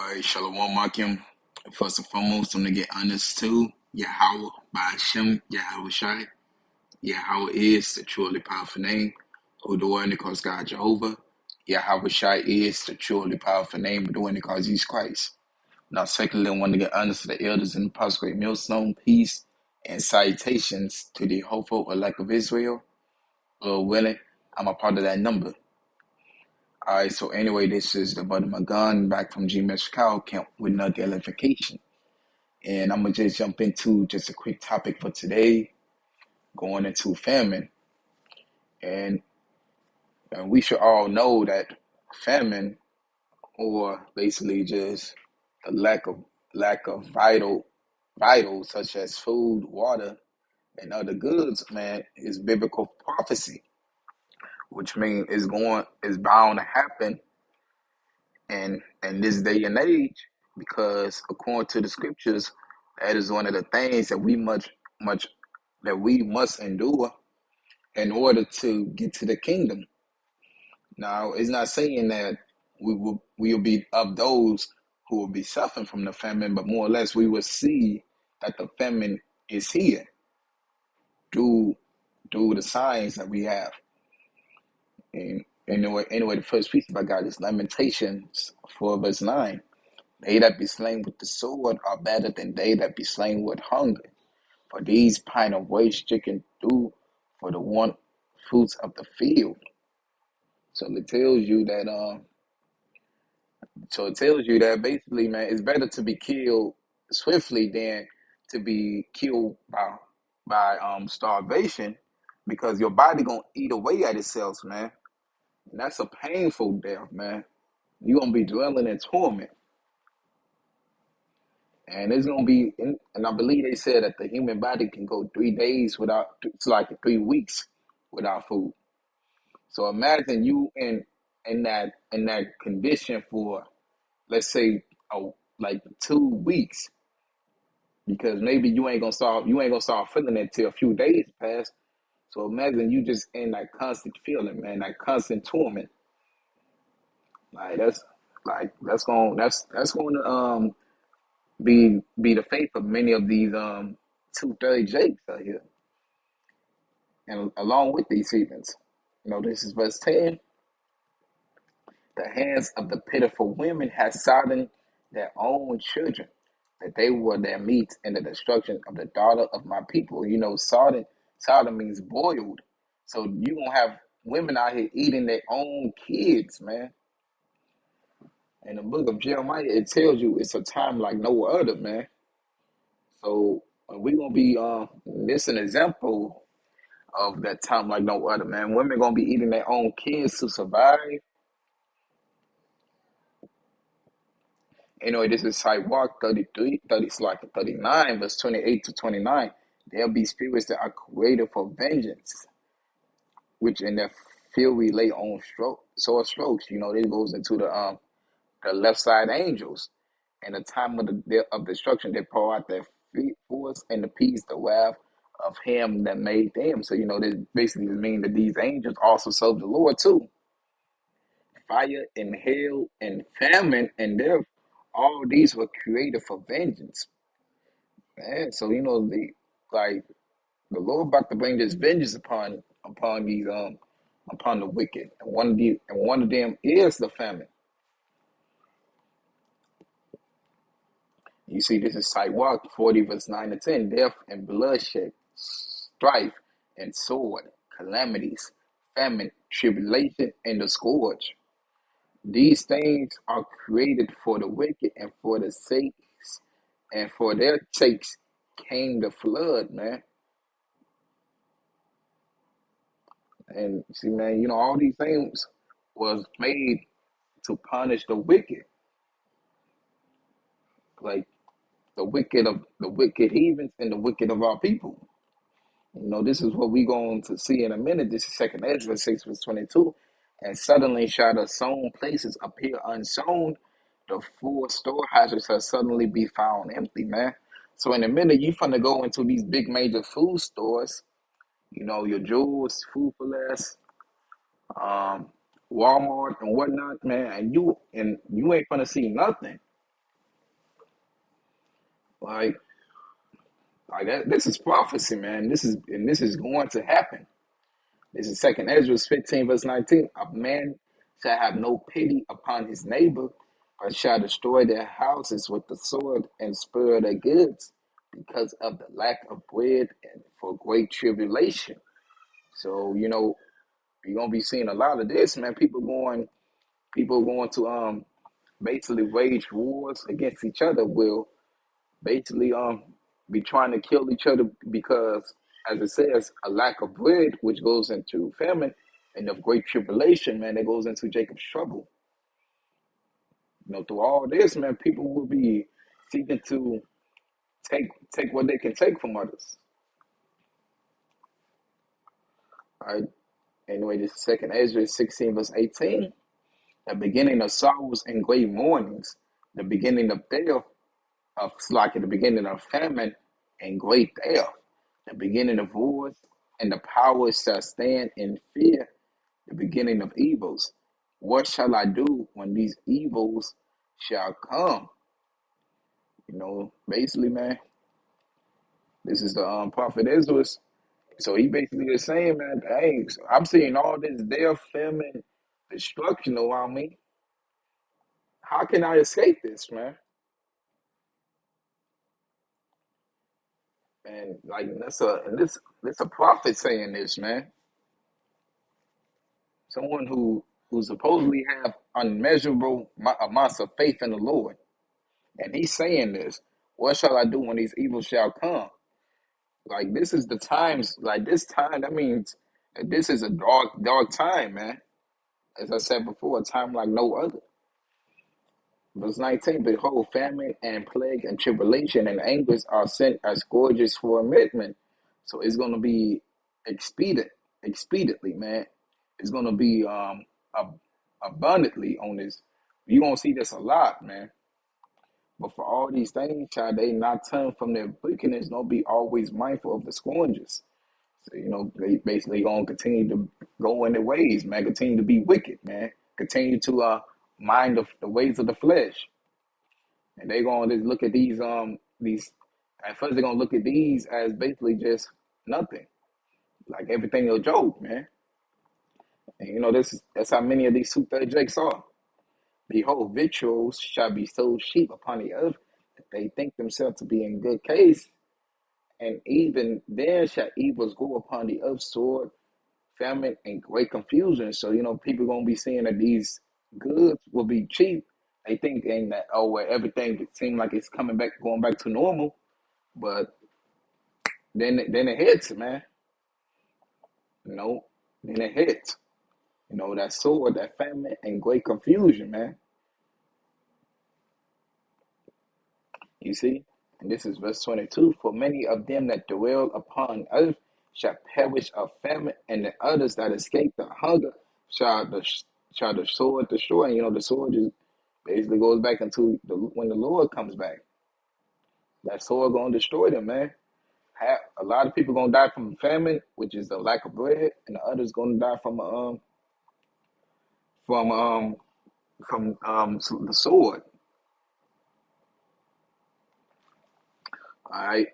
Alright, Shalom Makim. First and foremost, I'm gonna get honest too. Yahweh by Hashem, Yahweh Shai. Yahweh is the truly powerful name. Who the one that calls God Jehovah. Yahweh Shai is the truly powerful name, but the one that calls Jesus Christ. Now, secondly, I want to get honest to the elders in the Apostle Millstone, peace and salutations to the hopeful elect of Israel. Lord willing, I'm a part of that number. Alright, so anyway, this is the Brother Magan back from GMS Chicago Camp with another edification. And I'm going to just jump into just a quick topic for today, going into famine. And we should all know that famine, or basically just the lack of vitals such as food, water, and other goods, man, is biblical prophecy, which means is bound to happen in this day and age, because according to the scriptures, that is one of the things that we must endure in order to get to the kingdom. Now, it's not saying that we will be of those who will be suffering from the famine, but more or less we will see that the famine is here through the signs that we have. And anyway, the first piece I got is Lamentations 4 verse 9. They that be slain with the sword are better than they that be slain with hunger. For these pine away stricken through for the want fruits of the field. So it tells you that basically, man, it's better to be killed swiftly than to be killed by starvation, because your body gonna eat away at itself, man. And that's a painful death, man. You're gonna be dwelling in torment. And it's gonna be, and I believe they said that the human body can go 3 days without, it's like 3 weeks without food. So imagine you in that condition for, let's say, like 2 weeks, because maybe you ain't gonna start feeling it till a few days pass. So imagine you just in that constant feeling, man, that constant torment. Like that's gonna be the fate of many of these 230 Jakes out here, and along with these heathens. This is verse 10. The hands of the pitiful women had sodden their own children, that they were their meat in the destruction of the daughter of my people. Sodden means boiled. So you gonna have women out here eating their own kids, man. In the book of Jeremiah, it tells you it's a time like no other, man. So we gonna be this an example of that time like no other, man. Women gonna be eating their own kids to survive. This is Sidewalk 33, 39, verse 28 to 29. There'll be spirits that are created for vengeance, which in their fury lay on sore strokes. This goes into the left side angels. In the time of destruction, they pour out their force and appease the wrath of him that made them. So, this basically means that these angels also serve the Lord too. Fire and hail and famine and death, all these were created for vengeance, man. So like the Lord about to bring this vengeance upon these upon the wicked, and one of them is the famine. You see, this is Sirach 40 verse 9 to 10. Death and bloodshed, strife and sword, calamities, famine, tribulation, and the scourge. These things are created for the wicked, and for the sakes, and for their sakes came the flood, man. And see, man, all these things was made to punish the wicked, like the wicked heathens and the wicked of our people. This is what we going to see in a minute. This is Second Ezra 6 verse 22. And suddenly shall the sown places appear unsown. The full storehouses shall suddenly be found empty, man. So in a minute, you finna go into these big major food stores, your Jewels, Food for Less, Walmart and whatnot, man, and you ain't gonna see nothing. Like, like that. This is prophecy, man. This is going to happen. This is Second Ezra 15, verse 19. A man shall have no pity upon his neighbor, but shall destroy their houses with the sword and spoil their goods because of the lack of bread and for great tribulation. So, you're gonna be seeing a lot of this, man. People going to basically wage wars against each other, will basically be trying to kill each other because, as it says, a lack of bread, which goes into famine, and of great tribulation, man, that goes into Jacob's trouble. Through all this, man, people will be seeking to take what they can take from others. All right. Anyway, this is Second Ezra 16, verse 18. The beginning of sorrows and great mournings, the beginning of death, like at the beginning of famine and great death, the beginning of wars, and the powers shall stand in fear, the beginning of evils. What shall I do when these evils shall come? Basically, man, this is the prophet Israel. So he basically is saying, man, hey, I'm seeing all this death, famine, destruction around me. How can I escape this, man? And like that's a prophet saying this, man. Someone who supposedly have unmeasurable amounts of faith in the Lord, and he's saying this. What shall I do when these evils shall come? Like this is the times. Like this time, that means that this is a dark, dark time, man. As I said before, a time like no other. Verse 19, behold, famine and plague and tribulation and anguish are sent as scourges for amendment. So it's going to be expediently, man. It's going to be abundantly on this. You're going to see this a lot, man. But for all these things, shall they not turn from their wickedness, nor be always mindful of the scourges. So, they basically going to continue to go in their ways, man. Continue to be wicked, man. Continue to mind the ways of the flesh. And they're gonna just look at these at first they're gonna look at these as basically just nothing. Like everything a joke, man. And that's how many of these super jakes are. Behold, victuals shall be sold cheap upon the earth, if they think themselves to be in good case, and even then shall evils go upon the earth, sword, famine, and great confusion. So, people gonna be seeing that these goods will be cheap. They think and that, oh, well, everything seems like it's going back to normal. But then it hits, man. You know, then it hits. That sword, that famine, and great confusion, man. You see? And this is verse 22. For many of them that dwell upon earth shall perish of famine, and the others that escape the hunger shall the sword destroy. And the sword just basically goes back into when the Lord comes back. That sword gonna destroy them, man. A lot of people gonna die from famine, which is the lack of bread, and the others gonna die from the sword. All right,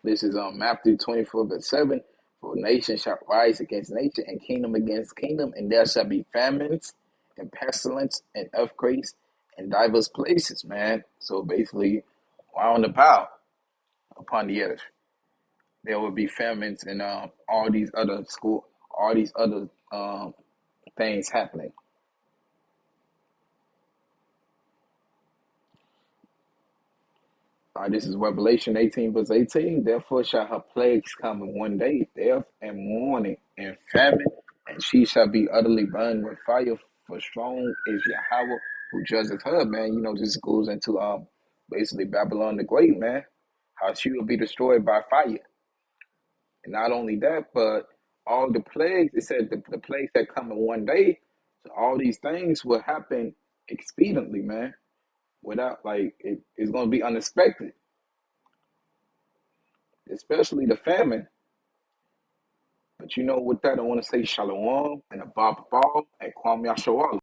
this is Matthew 24 verse 7. For nation shall rise against nation, and kingdom against kingdom, and there shall be famines and pestilence and earthquakes in diverse places, man. So basically, round about upon the earth, there will be famines and all these other things happening. This is Revelation 18, verse 18. Therefore shall her plagues come in one day, death and mourning and famine, and she shall be utterly burned with fire. For strong is Yahweh who judges her, man. This goes into basically Babylon the Great, man. How she will be destroyed by fire. And not only that, but all the plagues, it said the plagues that come in one day, so all these things will happen expediently, man. Without it's gonna be unexpected. Especially the famine. But with that, I want to say shalom and a ball and Kwam Yashawala.